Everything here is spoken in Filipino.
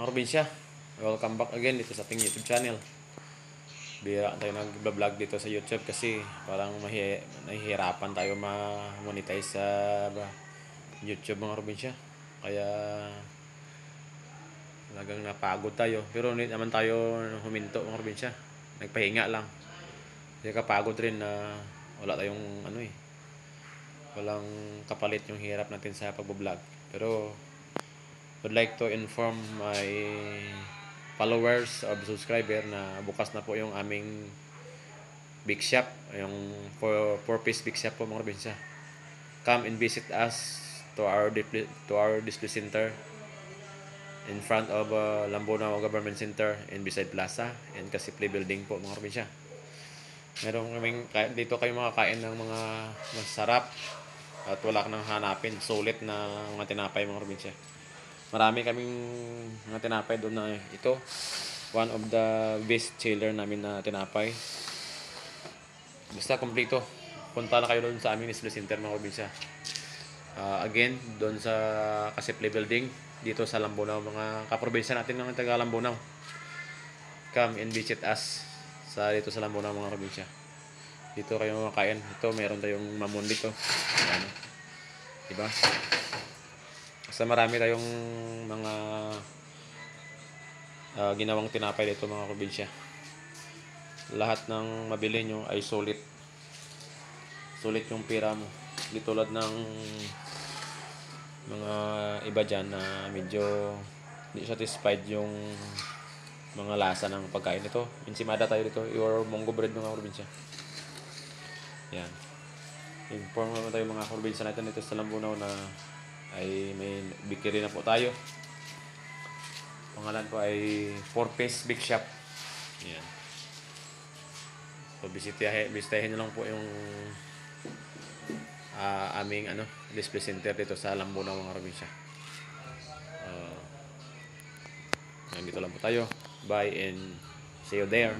Mga probinsya, welcome back again dito sa ating YouTube channel. Bira tayo nag-vlog dito sa YouTube kasi parang nahihirapan tayo ma-monetize sa YouTube mga probinsya. Kaya talagang napagod tayo. Pero hindi naman tayo huminto mga probinsya. Nagpahinga lang. Kasi kapagod rin na wala tayong walang kapalit yung hirap natin sa pag-vlog. Pero would like to inform my followers or subscriber na bukas na po yung aming big shop, yung 4-piece big shop po mga probinsya. Come and visit us to our display center in front of Lambunao Government Center and beside Plaza and Kasiple Building po mga probinsya. Meron kaming dito kayo makakain ng mga masarap at wala ka nang hanapin, sulit na mga tinapay mga probinsya. Marami kaming mga tinapay doon na ito. One of the best seller namin na tinapay. Basta kompleto. Punta na kayo doon sa aming display center mga probinsya. Again, doon sa Kasiple Building, dito sa Lambunao, mga kaprobinsya natin ng taga Lambunao. Come and visit us dito sa Lambunao mga probinsya. Dito kayo makakain. Ito, meron tayong mamon dito. Ayan. Diba? Basta marami tayong mga ginawang tinapay dito mga probinsya. Lahat ng mabili nyo ay sulit. Sulit yung pira mo. Di tulad ng mga iba dyan na medyo hindi satisfied yung mga lasa ng pagkain nito. Ensimada tayo dito. Your Mongo bread mga probinsya. Yan. Inform naman tayo mga probinsya natin dito sa Lambunao na ay may bikiri na po tayo. Pangalan po ay 4-piece big shop. Yan. So bisitahin nyo lang po yung aming display center dito sa Lambunao mga probinsya. Nandito lang po tayo. Bye and see you there.